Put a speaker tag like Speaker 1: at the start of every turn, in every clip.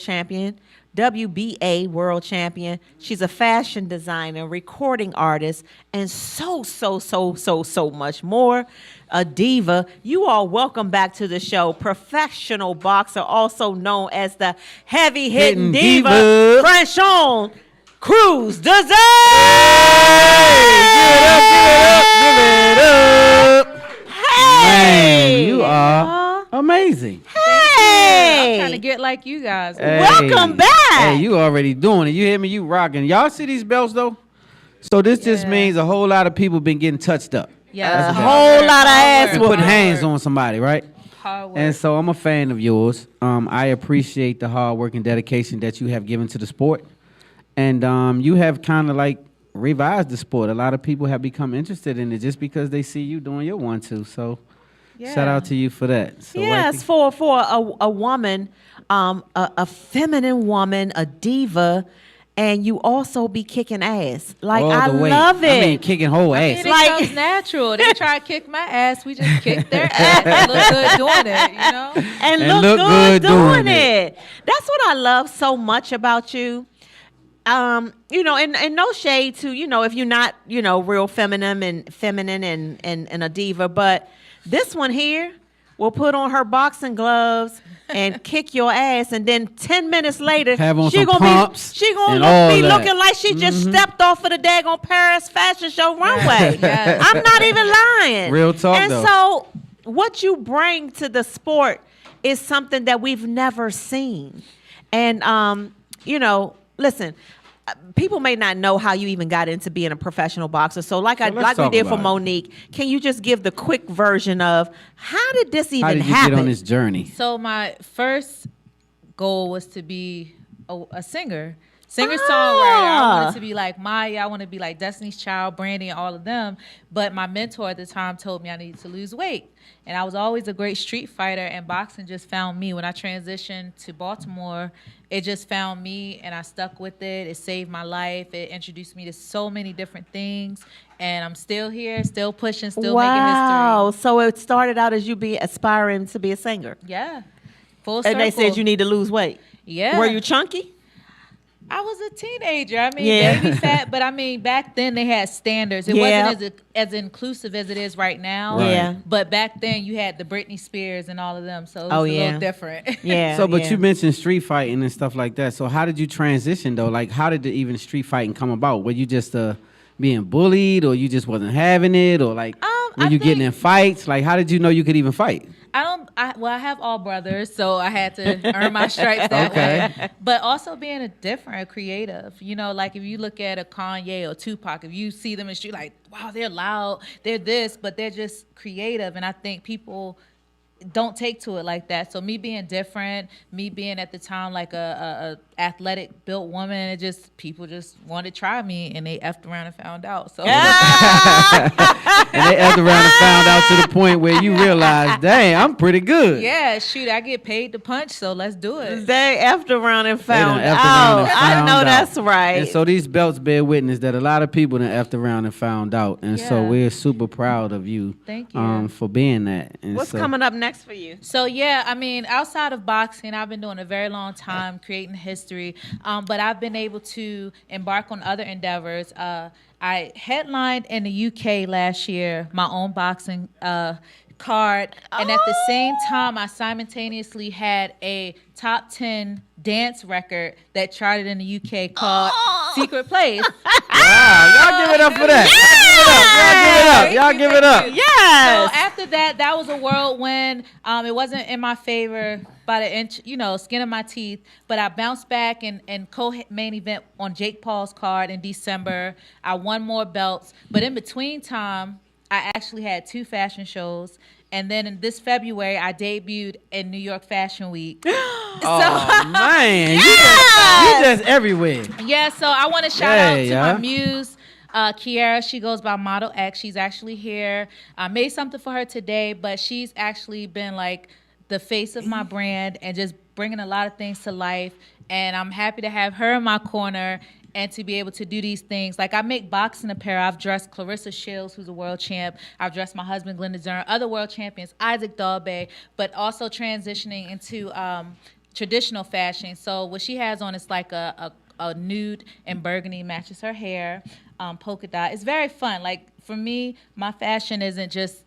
Speaker 1: champion, WBA world champion. She's a fashion designer, recording artist, and so much more. A diva. You all welcome back to the show. Professional boxer, also known as the heavy hitting
Speaker 2: Hittin'
Speaker 1: diva,
Speaker 2: diva.
Speaker 1: Franchon Crews-Dezurn.
Speaker 2: Give it up.
Speaker 1: Hey,
Speaker 2: Man, you are amazing.
Speaker 1: Hey,
Speaker 3: I'm trying to get like you guys.
Speaker 2: Hey.
Speaker 1: welcome back.
Speaker 2: Hey, you already doing it. You hear me? You rocking. Y'all see these belts though? So this just means a whole lot of people been getting touched up.
Speaker 3: Yeah,
Speaker 1: a whole lot of ass
Speaker 2: And
Speaker 1: whooping.
Speaker 2: putting hands on somebody, right?
Speaker 3: Hard work.
Speaker 2: And so I'm a fan of yours. I appreciate the hard work and dedication that you have given to the sport. And you have kind of like revised the sport. A lot of people have become interested in it just because they see you doing your 1-2. So shout out to you for that. So
Speaker 1: Yes, for a woman, a feminine woman, a diva, and you also be kicking ass. Like
Speaker 2: all
Speaker 1: I
Speaker 2: the way.
Speaker 1: love it.
Speaker 2: I mean, kicking whole ass.
Speaker 3: It
Speaker 1: like-
Speaker 3: comes natural. They try to kick my ass. We just kick their ass and look good doing it, you know?
Speaker 1: and
Speaker 2: And
Speaker 1: look good doing
Speaker 2: doing
Speaker 1: it. That's what I love so much about you. And no shade to, if you're not, real feminine and a diva, but this one here will put on her boxing gloves and kick your ass, and then 10 minutes later,
Speaker 2: Have on
Speaker 1: she
Speaker 2: some
Speaker 1: gonna
Speaker 2: pumps
Speaker 1: be
Speaker 2: and all
Speaker 1: be
Speaker 2: that.
Speaker 1: looking like she just stepped off of the daggone Paris fashion show runway.
Speaker 3: Yes.
Speaker 1: I'm not even lying.
Speaker 2: Real talk,
Speaker 1: And
Speaker 2: though.
Speaker 1: so, what you bring to the sport is something that we've never seen. And listen. People may not know how you even got into being a professional boxer. So like we
Speaker 2: talk
Speaker 1: did for
Speaker 2: about it.
Speaker 1: Monique, can you just give the quick version of how did this even
Speaker 2: How did you
Speaker 1: happen?
Speaker 2: get on this journey?
Speaker 3: So my first goal was to be a singer. Singer-songwriter. I wanted to be like Maya. I want to be like Destiny's Child, Brandy, and all of them. But my mentor at the time told me I needed to lose weight. And I was always a great street fighter, and boxing just found me. When I transitioned to Baltimore, it just found me, and I stuck with it. It saved my life. It introduced me to so many different things. And I'm still here, still pushing, still making
Speaker 1: Wow.
Speaker 3: history.
Speaker 1: So it started out as you be aspiring to be a singer.
Speaker 3: Yeah. Full circle.
Speaker 1: And they said you need to lose weight.
Speaker 3: Yeah.
Speaker 1: Were you chunky?
Speaker 3: I was a teenager. I mean,
Speaker 1: Yeah.
Speaker 3: baby fat, but I mean, back then they had standards. It
Speaker 1: Yeah.
Speaker 3: wasn't as inclusive as it is right now.
Speaker 2: Right.
Speaker 1: Yeah.
Speaker 3: But back then you had the Britney Spears and all of them, so it was
Speaker 1: Oh,
Speaker 3: a
Speaker 1: yeah.
Speaker 3: little different.
Speaker 1: Yeah.
Speaker 2: So, but
Speaker 1: yeah.
Speaker 2: you mentioned street fighting and stuff like that. So, how did you transition though? Like, how did even street fighting come about? Were you just being bullied, or you just wasn't having it, or like were
Speaker 3: I
Speaker 2: you getting
Speaker 3: think-
Speaker 2: in fights? Like, how did you know you could even fight?
Speaker 3: I have all brothers, so I had to earn my stripes that
Speaker 2: Okay.
Speaker 3: way. But also being a creative, like if you look at a Kanye or Tupac, if you see them in the street, like, wow, they're loud, they're this, but they're just creative. And I think people don't take to it like that. So me being different, me being at the time like a athletic built woman, people just wanted to try me, and they effed around and found out. So
Speaker 2: And they effed around and found out to the point where you realized, dang, I'm pretty good.
Speaker 3: yeah, shoot, I get paid to punch, so let's do it.
Speaker 1: They effed around and
Speaker 2: They
Speaker 1: found
Speaker 2: done effed around
Speaker 1: out.
Speaker 2: and
Speaker 1: I
Speaker 2: found
Speaker 1: know
Speaker 2: out.
Speaker 1: that's right.
Speaker 2: And so these belts bear witness that a lot of people done effed around and found out. And so
Speaker 3: Yeah.
Speaker 2: we're super proud of you.
Speaker 3: Thank you.
Speaker 2: For being that. And
Speaker 1: What's
Speaker 2: so,
Speaker 1: coming up next for you?
Speaker 3: So yeah, I mean, outside of boxing, I've been doing a very long time creating history, but I've been able to embark on other endeavors. I headlined in the UK last year, my own boxing card, and at the same time, I simultaneously had a top 10 dance record that charted in the UK called Secret Place.
Speaker 2: wow, y'all give it up for that. Y'all give it up. Y'all give it up.
Speaker 1: Yes.
Speaker 3: So after that was a whirlwind. It wasn't in my favor by the inch, skin of my teeth. But I bounced back and co-main event on Jake Paul's card in December. I won more belts. But in between time, I actually had 2 fashion shows. And then in this February, I debuted in New York Fashion Week.
Speaker 2: Oh, man. You just everywhere.
Speaker 3: Yeah, so I want to shout out to
Speaker 2: Yeah.
Speaker 3: my muse, Kiara. She goes by Model X. She's actually here. I made something for her today, but she's actually been like the face of my brand and just bringing a lot of things to life. And I'm happy to have her in my corner and to be able to do these things. Like, I make boxing apparel. I've dressed Clarissa Shields, who's a world champ. I've dressed my husband, Crews-Dezurn, other world champions, Isaac Dalbay, but also transitioning into traditional fashion. So what she has on is like a nude and burgundy, matches her hair, polka dot. It's very fun. Like for me, my fashion isn't just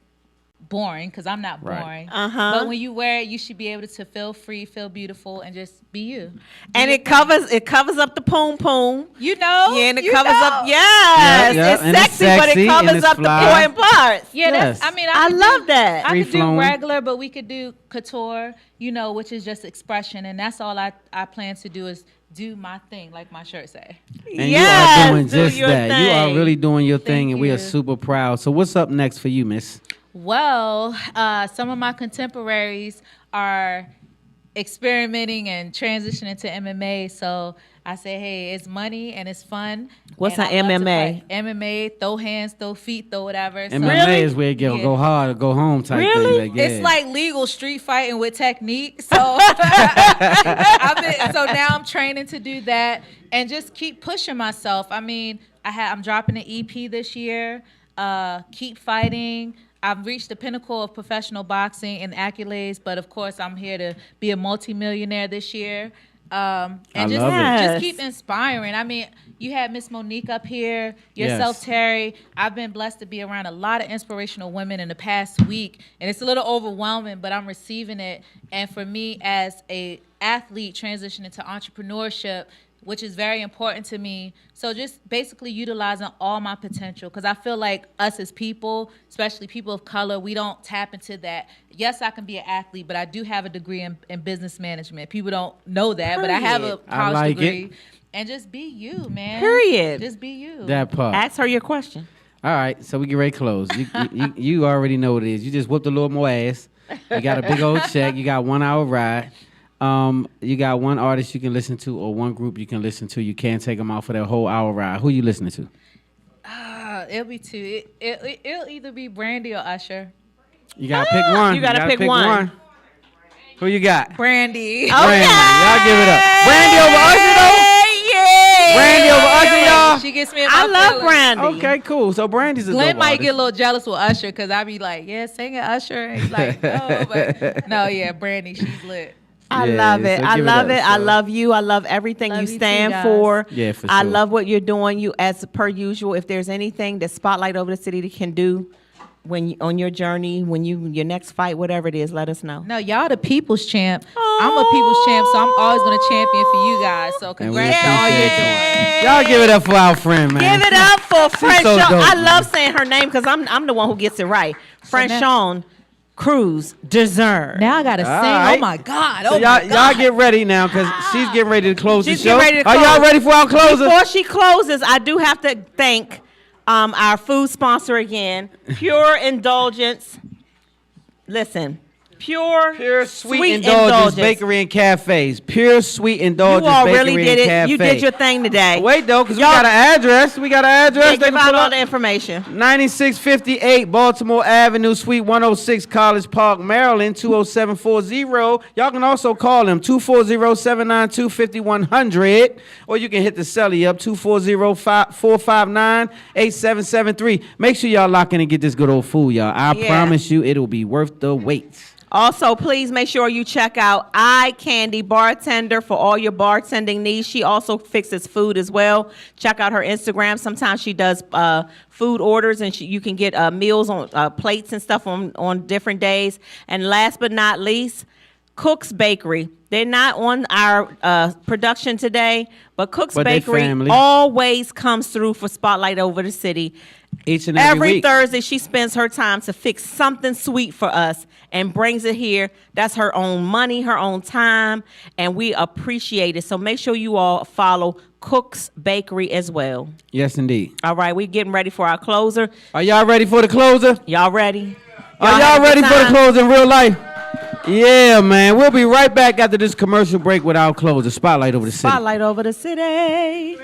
Speaker 3: boring because I'm not boring. But when you wear it, you should be able to feel free, feel beautiful, and just be you.
Speaker 1: And it covers up the poom poom.
Speaker 3: You know?
Speaker 1: Yeah, and it
Speaker 3: You
Speaker 1: covers
Speaker 3: know.
Speaker 1: up. Yes,
Speaker 2: Yeah,
Speaker 1: it's
Speaker 2: and it's
Speaker 1: sexy, but
Speaker 2: sexy,
Speaker 1: it
Speaker 2: and
Speaker 1: covers
Speaker 2: it's
Speaker 1: up the
Speaker 2: fly.
Speaker 1: important parts.
Speaker 3: Yeah,
Speaker 2: Yes.
Speaker 3: that's, I mean,
Speaker 1: I
Speaker 3: could
Speaker 1: love
Speaker 3: do,
Speaker 1: that.
Speaker 3: I could do
Speaker 2: Free-flowing.
Speaker 3: regular, but we could do couture, you know, which is just expression, and that's all I plan to do is do my thing, like my shirt say.
Speaker 2: And
Speaker 1: Yes,
Speaker 2: you are doing
Speaker 1: do
Speaker 2: just
Speaker 1: your
Speaker 2: that. You are
Speaker 1: thing.
Speaker 2: really doing your thing,
Speaker 3: Thank
Speaker 2: and we are
Speaker 3: you.
Speaker 2: super proud. So what's up next for you, Miss?
Speaker 3: Well, some of my contemporaries are experimenting and transitioning to MMA, so I say, hey, it's money and it's fun.
Speaker 1: What's
Speaker 3: and
Speaker 1: an
Speaker 3: I love to
Speaker 1: MMA?
Speaker 3: fight. MMA, throw hands, throw feet, throw whatever. So
Speaker 2: MMA is where you go,
Speaker 3: Yeah.
Speaker 2: go hard or go home type
Speaker 1: Really?
Speaker 2: thing. Like, yeah.
Speaker 3: It's like legal street fighting with technique. So so now I'm training to do that and just keep pushing myself. I mean, I'm dropping an EP this year. Keep fighting. I've reached the pinnacle of professional boxing and accolades, but of course I'm here to be a multimillionaire this year. And
Speaker 2: I
Speaker 3: just,
Speaker 2: love it.
Speaker 3: just keep inspiring. I mean, you had Miss Monique up here, yourself,
Speaker 2: Yes.
Speaker 3: Terry. I've been blessed to be around a lot of inspirational women in the past week, and it's a little overwhelming, but I'm receiving it. And for me, as a athlete transitioning to entrepreneurship, which is very important to me. So just basically utilizing all my potential, because I feel like us as people, especially people of color, we don't tap into that. Yes, I can be an athlete, but I do have a degree in business management. People don't know that, but I have a
Speaker 1: Period.
Speaker 2: I
Speaker 3: college
Speaker 2: like
Speaker 3: degree.
Speaker 2: it.
Speaker 3: And just be you, man.
Speaker 1: Period.
Speaker 3: Just be you.
Speaker 2: that part.
Speaker 1: Ask her your question.
Speaker 2: All right, so we get ready to close. You already know what it is. You just whooped a little more ass. You got a big old check. You got 1 hour ride. You got one artist you can listen to or one group you can listen to. You can't take them out for that whole hour ride. Who you listening to?
Speaker 3: It'll be two. It'll either be Brandy or Usher.
Speaker 2: You gotta pick one.
Speaker 1: You gotta pick one.
Speaker 2: Who you got?
Speaker 3: Brandy.
Speaker 2: Brandy. Y'all give it up. Brandy over Usher though?
Speaker 1: Yeah.
Speaker 2: Brandy over Usher, y'all?
Speaker 3: She gets me in
Speaker 1: I
Speaker 3: my
Speaker 1: love
Speaker 3: feelings.
Speaker 1: Brandy.
Speaker 2: Okay, cool. So Brandy's a
Speaker 3: Glenn
Speaker 2: dope
Speaker 3: might
Speaker 2: artist.
Speaker 3: get a little jealous with Usher because I be like, yeah, sing it, Usher. And he's like, no, but no, yeah, Brandy, she's lit.
Speaker 1: I
Speaker 2: Yeah,
Speaker 1: love it.
Speaker 2: so
Speaker 1: I
Speaker 2: give it
Speaker 1: love
Speaker 2: up,
Speaker 1: it. I
Speaker 2: so.
Speaker 1: love you. I love everything
Speaker 3: Love
Speaker 1: you
Speaker 3: you too,
Speaker 1: stand
Speaker 3: guys.
Speaker 1: for.
Speaker 2: Yeah, for
Speaker 1: I
Speaker 2: sure.
Speaker 1: love what you're doing. You, as per usual, if there's anything that Spotlight Over the City can do when you, on your journey, when your next fight, whatever it is, let us know.
Speaker 3: No, y'all the people's champ. I'm a people's champ, so I'm always going to champion for you guys. So
Speaker 2: And we
Speaker 3: congrats to all you're
Speaker 2: appreciate
Speaker 3: doing.
Speaker 2: Y'all give it up for our friend, man.
Speaker 1: Give it up for Franchon.
Speaker 2: so dope,
Speaker 1: I
Speaker 2: man.
Speaker 1: love saying her name because I'm the one who gets it right. Franchon Crews-Dezurn.
Speaker 3: Now I got to sing.
Speaker 2: right.
Speaker 3: Oh, my God.
Speaker 2: So
Speaker 3: Oh, my
Speaker 2: y'all
Speaker 3: God.
Speaker 2: get ready now because she's getting ready to close
Speaker 1: She's
Speaker 2: the show.
Speaker 1: getting ready to
Speaker 2: Are y'all
Speaker 1: close.
Speaker 2: ready for our closer?
Speaker 1: Before she closes, I do have to thank our food sponsor again, Pure Indulgence. Listen, Pure
Speaker 2: Sweet Indulgence Bakery and Cafes. Pure Sweet Indulgence
Speaker 1: You all
Speaker 2: Bakery
Speaker 1: really did
Speaker 2: and
Speaker 1: it.
Speaker 2: Cafe.
Speaker 1: You did your thing today.
Speaker 2: Wait though, because we
Speaker 1: Y'all-
Speaker 2: got an address. We got an address.
Speaker 1: Yeah,
Speaker 2: They
Speaker 1: give
Speaker 2: can
Speaker 1: out
Speaker 2: pull
Speaker 1: all
Speaker 2: up.
Speaker 1: the information.
Speaker 2: 9658 Baltimore Avenue, Suite 106, College Park, Maryland, 20740. Y'all can also call them 240-792-5100, or you can hit the celly up 240-459-8773. Make sure y'all lock in and get this good old food, y'all. I
Speaker 1: Yeah.
Speaker 2: promise you it'll be worth the wait.
Speaker 1: Also, please make sure you check out Eye Candy Bartender for all your bartending needs. She also fixes food as well. Check out her Instagram. Sometimes she does food orders, and you can get meals on plates and stuff on different days. And last but not least, Cook's Bakery. They're not on our production today, but Cook's
Speaker 2: But they
Speaker 1: Bakery
Speaker 2: family.
Speaker 1: always comes through for Spotlight Over the City.
Speaker 2: Each and every week.
Speaker 1: Thursday, she spends her time to fix something sweet for us and brings it here. That's her own money, her own time, and we appreciate it. So make sure you all follow Cook's Bakery as well.
Speaker 2: Yes, indeed.
Speaker 1: All right, we're getting ready for our closer.
Speaker 2: Are y'all ready for the closer?
Speaker 1: Y'all ready?
Speaker 2: Are y'all
Speaker 1: have a
Speaker 2: ready
Speaker 1: good
Speaker 2: for the
Speaker 1: time?
Speaker 2: close in real life? Yeah, man. We'll be right back after this commercial break with our closer. Spotlight Over the City.
Speaker 1: Spotlight Over the City.